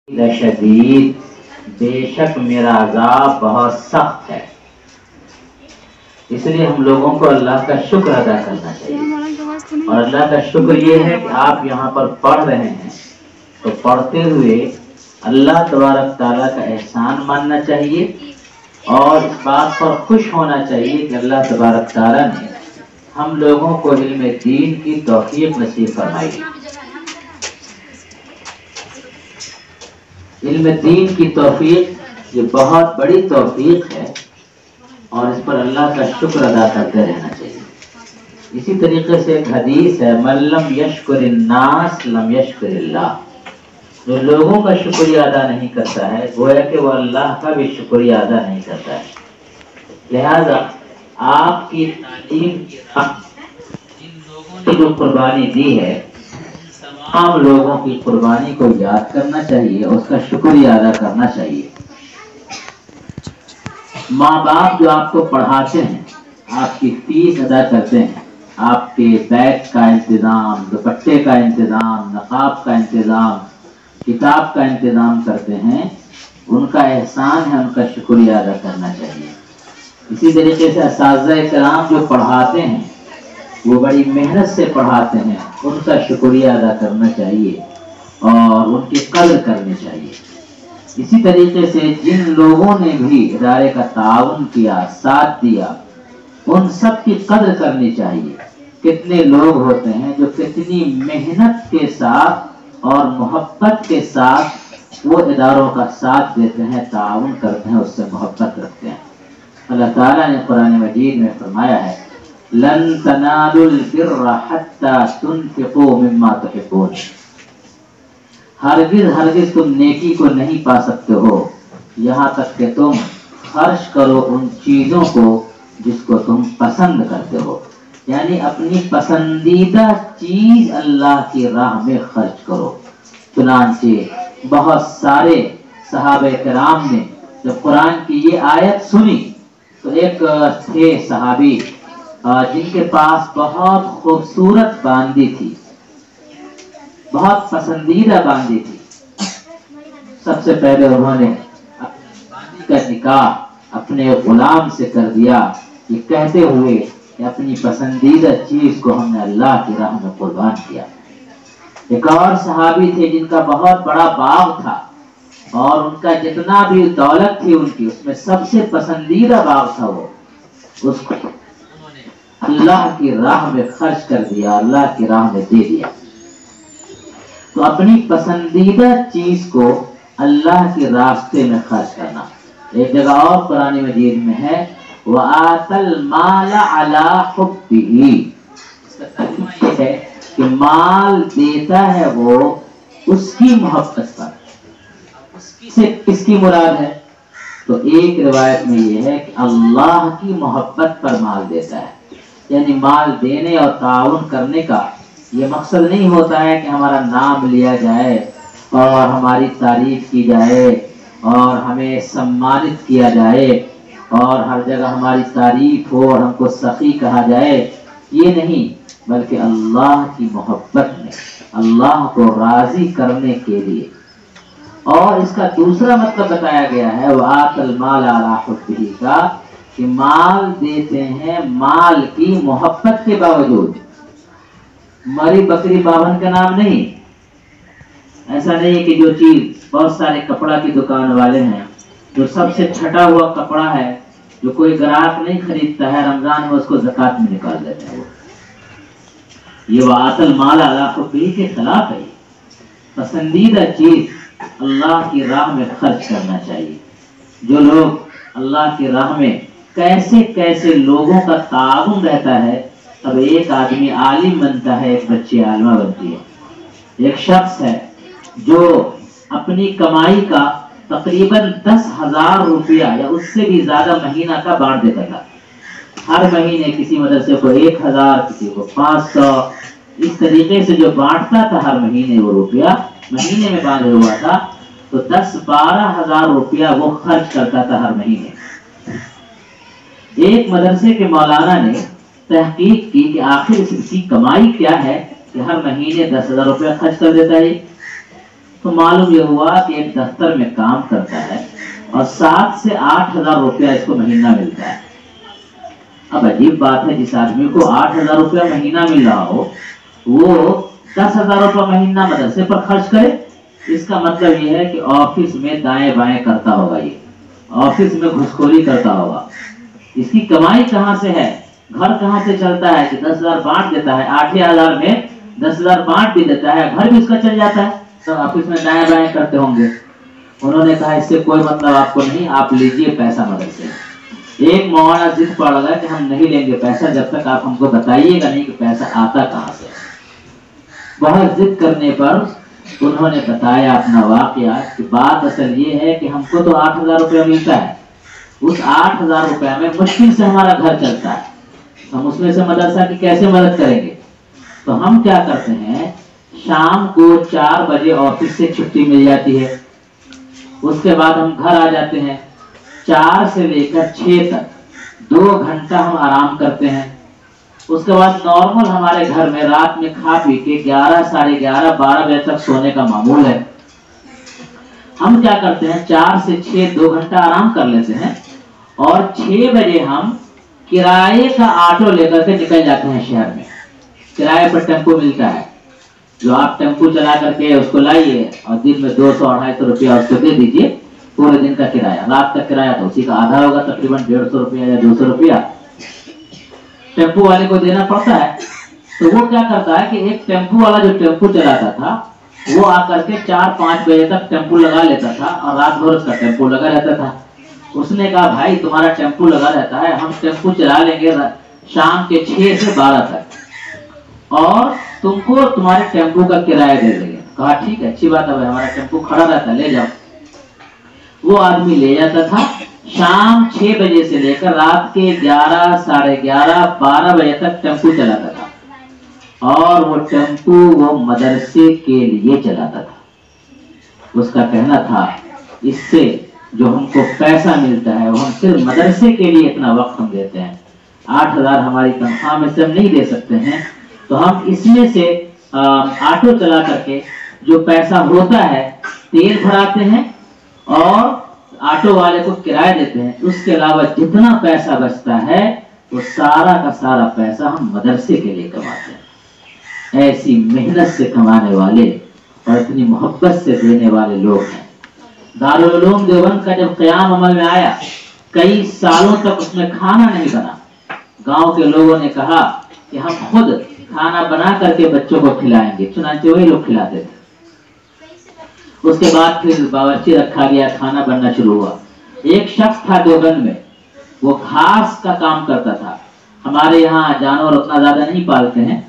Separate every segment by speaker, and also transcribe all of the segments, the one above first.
Speaker 1: شدید، بے شک میرا عذاب بہت سخت ہے۔ اس لیے ہم لوگوں کو اللہ کا شکر ادا کرنا چاہیے، اور اللہ کا شکر یہ ہے کہ آپ یہاں پر پڑھ رہے ہیں تو پڑھتے ہوئے اللہ تبارک تعالیٰ کا احسان ماننا چاہیے، اور اس بات پر خوش ہونا چاہیے کہ اللہ تبارک تعالیٰ نے ہم لوگوں کو علم دین کی توفیق نصیب فرمائی۔ علم دین کی توفیق یہ بہت بڑی توفیق ہے، اور اس پر اللہ کا شکر ادا کرتے رہنا چاہیے۔ اسی طریقے سے ایک حدیث ہے، من لم یشکر الناس لم یشکر اللہ۔ جو لوگوں کا شکریہ ادا نہیں کرتا ہے گویا کہ وہ اللہ کا بھی شکریہ ادا نہیں کرتا ہے۔ لہذا آپ کی تعلیم جن لوگوں نے جو قربانی دی ہے، تمام لوگوں کی قربانی کو یاد کرنا چاہیے، اس کا شکریہ ادا کرنا چاہیے۔ ماں باپ جو آپ کو پڑھاتے ہیں، آپ کی فیس ادا کرتے ہیں، آپ کے بیگ کا انتظام، دوپٹے کا انتظام، نقاب کا انتظام، کتاب کا انتظام کرتے ہیں، ان کا احسان ہے، ان کا شکریہ ادا کرنا چاہیے۔ اسی طریقے سے اساتذہ کرام جو پڑھاتے ہیں، وہ بڑی محنت سے پڑھاتے ہیں، ان کا شکریہ ادا کرنا چاہیے اور ان کی قدر کرنی چاہیے۔ اسی طریقے سے جن لوگوں نے بھی ادارے کا تعاون کیا، ساتھ دیا، ان سب کی قدر کرنی چاہیے۔ کتنے لوگ ہوتے ہیں جو کتنی محنت کے ساتھ اور محبت کے ساتھ وہ اداروں کا ساتھ دیتے ہیں، تعاون کرتے ہیں، اس سے محبت رکھتے ہیں۔ اللہ تعالیٰ نے قرآن مجید میں فرمایا ہے، لن تنالوا البر حتى تنفقوا مما تحبون۔ ہرگز تم نیکی کو نہیں پا سکتے ہو یہاں تک کہ تم خرچ کرو ان چیزوں کو جس کو تم پسند کرتے ہو، یعنی اپنی پسندیدہ چیز اللہ کی راہ میں خرچ کرو۔ چنانچہ بہت سارے صحابہ کرام نے جب قرآن کی یہ آیت سنی تو ایک تھے صحابی جن کے پاس بہت خوبصورت باندی تھی، بہت پسندیدہ باندی تھی۔ سب سے پہلے انہوں نے باندی کا نکاح اپنے غلام سے کر دیا، یہ کہتے ہوئے کہ اپنی پسندیدہ چیز کو ہم نے اللہ کی راہ میں قربان کیا۔ ایک اور صحابی تھے جن کا بہت بڑا باغ تھا، اور ان کا جتنا بھی دولت تھی ان کی، اس میں سب سے پسندیدہ باغ تھا، وہ اس کو اللہ کی راہ میں خرچ کر دیا، اللہ کی راہ میں دے دیا۔ تو اپنی پسندیدہ چیز کو اللہ کے راستے میں خرچ کرنا۔ ایک جگہ اور قرآن مجید میں ہے، وَآتَ الْمَالَ عَلَىٰ حُبِّهِ۔ اس کا ترجمہ یہ ہے کہ مال دیتا ہے وہ اس کی محبت پر۔ کس کی مراد ہے؟ تو ایک روایت میں یہ ہے کہ اللہ کی محبت پر مال دیتا ہے، یعنی مال دینے اور تعاون کرنے کا یہ مقصد نہیں ہوتا ہے کہ ہمارا نام لیا جائے اور ہماری تعریف کی جائے اور ہمیں سمانت کیا جائے اور ہر جگہ ہماری تعریف ہو اور ہم کو سخی کہا جائے، یہ نہیں، بلکہ اللہ کی محبت میں، اللہ کو راضی کرنے کے لیے۔ اور اس کا دوسرا مطلب بتایا گیا ہے وَآتَ الْمَالَ عَلَىٰ حُبِّهِ کا، کہ مال دیتے ہیں مال کی محبت کے باوجود۔ مری بکری باون کا نام نہیں، ایسا نہیں کہ جو چیز بہت سارے کپڑا کی دکان والے ہیں، جو سب سے چھٹا ہوا کپڑا ہے، جو کوئی گراہک نہیں خریدتا ہے، رمضان میں اس کو زکوٰۃ میں نکال دیتا ہے۔ یہ وَآتَ الْمَالَ عَلَىٰ حُبِّهِ کے خلاف ہے۔ پسندیدہ چیز اللہ کی راہ میں خرچ کرنا چاہیے۔ جو لوگ اللہ کی راہ میں کیسے کیسے لوگوں کا تعاون رہتا ہے، اب ایک آدمی عالم بنتا ہے، ایک بچی عالمہ بنتی ہے۔ ایک شخص ہے جو اپنی کمائی کا تقریباً 10,000 روپیہ یا اس سے بھی زیادہ مہینہ کا بانٹ دیتا تھا۔ ہر مہینے کسی مدرسے کو 1,000، کسی کو 500، اس طریقے سے جو بانٹتا تھا ہر مہینے وہ روپیہ مہینے میں باندھا ہوا تھا، تو 10-12 ہزار روپیہ وہ خرچ کرتا تھا ہر مہینے۔ ایک مدرسے کے مولانا نے تحقیق کی کہ آخر اس کی کمائی کیا ہے کہ ہر مہینے 10,000 روپیہ خرچ کر دیتا ہے۔ تو معلوم یہ ہوا کہ ایک دفتر میں کام کرتا ہے اور 7 سے 8 ہزار روپیہ اس کو مہینہ ملتا ہے۔ اب عجیب بات ہے، جس آدمی کو 8 ہزار روپیہ مہینہ مل رہا ہو وہ 10 ہزار روپیہ مہینہ مدرسے پر خرچ کرے، اس کا مطلب یہ ہے کہ آفس میں دائیں بائیں کرتا ہوگا، یہ آفس میں گھسخوری کرتا ہوگا۔ اس کی کمائی کہاں سے ہے، گھر کہاں سے چلتا ہے کہ 10 ہزار بانٹ دیتا ہے، 8 ہزار میں 10 ہزار بانٹ بھی دیتا ہے، گھر بھی اس کا چل جاتا ہے، تو آفس میں دائیں بائیں کرتے ہوں گے۔ انہوں نے کہا اس سے کوئی مطلب آپ کو نہیں، آپ لیجئے پیسہ مدرسے۔ ایک مولانا ضد پڑ گیا کہ ہم نہیں لیں گے پیسہ جب تک آپ ہم کو بتائیے گا نہیں کہ پیسہ آتا کہاں سے۔ بہت ضد کرنے پر انہوں نے بتایا اپنا واقعہ کہ بات اصل یہ ہے کہ ہم کو تو 8 ہزار روپیہ ملتا ہے، اس 8 ہزار روپیہ میں مشکل سے ہمارا گھر چلتا ہے، ہم اس میں سے مدرسہ کی کیسے مدد کریں گے؟ تو ہم کیا کرتے ہیں، شام کو 4 بجے آفس سے چھٹی مل جاتی ہے، اس کے بعد ہم گھر آ جاتے ہیں، 4 سے لے کر 6 تک 2 گھنٹہ ہم آرام کرتے ہیں۔ اس کے بعد نارمل ہمارے گھر میں رات میں کھا پی کے 11 ساڑھے 11 12 بجے تک سونے کا معمول ہے۔ ہم کیا کرتے ہیں، 4 سے 6 2 گھنٹہ آرام کر لیتے ہیں اور 6 بجے ہم کرائے کا آٹو لے کر کے نکل جاتے ہیں شہر میں۔ کرائے پر ٹیمپو ملتا ہے، جو آپ ٹیمپو چلا کر کے اس کو لائیے اور دن میں 200-250 روپیہ اس کو دے دیجیے، پورے دن کا کرایہ، رات کا کرایہ تو اسی کا آدھا ہوگا، تقریباً 150 روپیہ یا 200 روپیہ ٹیمپو والے کو دینا پڑتا ہے۔ تو وہ کیا کرتا ہے کہ ایک ٹیمپو والا جو ٹیمپو چلاتا تھا وہ آ کر کے 4-5 بجے تک ٹیمپو لگا لیتا تھا اور رات بھر اس کا ٹیمپو لگا رہتا تھا۔ اس نے کہا بھائی تمہارا ٹیمپو لگا رہتا ہے، ہم ٹیمپو چلا لیں گے شام کے 6 سے 12 تک اور تم کو تمہارے ٹیمپو کا کرایہ دے دیں گے۔ کہا ٹھیک ہے، اچھی بات ہے، ہمارا ٹیمپو کھڑا رہتا ہے، لے جاؤ۔ وہ آدمی لے جاتا تھا، شام 6 بجے سے لے کر رات کے 11 ساڑھے 11 12 بجے تک ٹیمپو چلاتا تھا اور وہ ٹیمپو وہ مدرسے کے لیے چلاتا تھا۔ اس کا کہنا تھا اس سے جو ہم کو پیسہ ملتا ہے وہ ہم صرف مدرسے کے لیے اتنا وقت ہم دیتے ہیں، 8 ہزار ہماری تنخواہ میں سے ہم نہیں دے سکتے ہیں، تو ہم اس میں سے آٹو چلا کر کے جو پیسہ ہوتا ہے تیل بھراتے ہیں اور آٹو والے کو کرایہ دیتے ہیں، اس کے علاوہ جتنا پیسہ بچتا ہے وہ سارا کا سارا پیسہ ہم مدرسے کے لیے کماتے ہیں۔ ایسی محنت سے کمانے والے اور اتنی محبت سے دینے والے لوگ ہیں۔ دارالعلوم دیوبند کا جب قیام عمل میں آیا، کئی سالوں تک اس میں کھانا نہیں بنا۔ گاؤں کے لوگوں نے کہا کہ ہم خود کھانا بنا کر کے بچوں کو کھلائیں گے، چنانچہ وہی لوگ کھلاتے تھے۔ اس کے بعد پھر باورچی رکھا گیا، کھانا بننا شروع ہوا۔ ایک شخص تھا دیوبند میں، وہ گھاس کا کام کرتا تھا۔ ہمارے یہاں جانور اتنا زیادہ نہیں پالتے ہیں،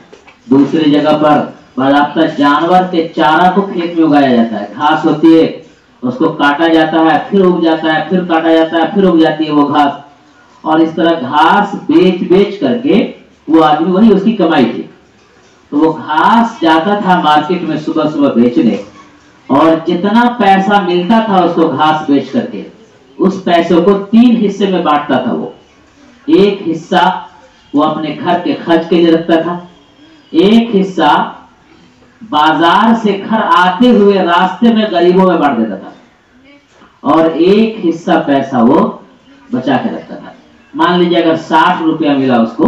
Speaker 1: دوسری جگہ پر باضابطہ جانور کے چارہ کو کھیت میں اگایا جاتا ہے، گھاس ہوتی ہے، اس کو کاٹا جاتا ہے، پھر اگ جاتا ہے، پھر کاٹا جاتا ہے، پھر اگ جاتی ہے وہ گھاس، اور اس طرح گھاس بیچ کر کے وہ آدمی، وہی اس کی کمائی تھی۔ تو وہ گھاس جاتا تھا مارکیٹ میں صبح صبح بیچنے، اور جتنا پیسہ ملتا تھا اس کو گھاس بیچ کر کے، اس پیسے کو 3 حصے میں بانٹتا تھا۔ وہ ایک حصہ وہ اپنے گھر کے خرچ کے لیے رکھتا تھا، ایک حصہ بازار سے گھر آتے ہوئے راستے میں غریبوں میں بانٹ دیتا تھا، اور ایک حصہ پیسہ وہ بچا کے رکھتا تھا۔ مان لیجیے اگر 60 روپیہ ملا اس کو،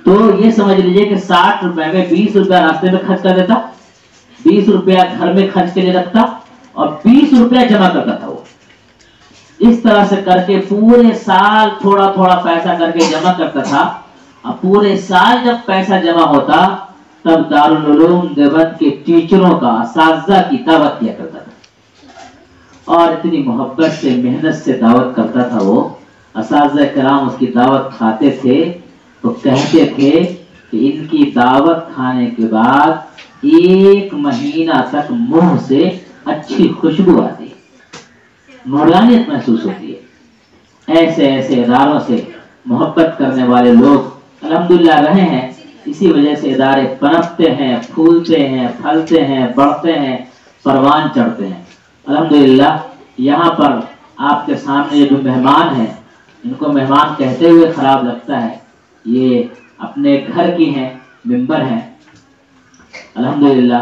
Speaker 1: تو یہ سمجھ لیجیے کہ 60 روپے میں 20 روپیہ راستے میں خرچ کر دیتا، 20 روپیہ گھر میں خرچ کے لیے رکھتا اور 20 روپیہ جمع کرتا تھا۔ وہ اس طرح سے کر کے پورے سال تھوڑا تھوڑا پیسہ کر کے جمع کرتا تھا، اور پورے سال جب پیسہ جمع ہوتا تب دارالعلوم دیوبند کے ٹیچروں کا، اساتذہ کی دعوت کیا کرتا تھا، اور اتنی محبت سے محنت سے دعوت کرتا تھا۔ وہ اساتذہ کرام اس کی دعوت کھاتے تھے تو کہتے تھے کہ ان کی دعوت کھانے کے بعد 1 مہینہ تک منہ سے اچھی خوشبو آتی ہے، نورانیت محسوس ہوتی ہے۔ ایسے ایسے اداروں سے محبت کرنے والے لوگ الحمدللہ رہے ہیں، اسی وجہ سے ادارے پنپتے ہیں، پھولتے ہیں، پھلتے ہیں، بڑھتے ہیں، پروان چڑھتے ہیں۔ الحمدللہ یہاں پر آپ کے سامنے جو مہمان ہیں، ان کو مہمان کہتے ہوئے خراب لگتا ہے، یہ اپنے گھر کی ہیں، ممبر ہیں۔ الحمدللہ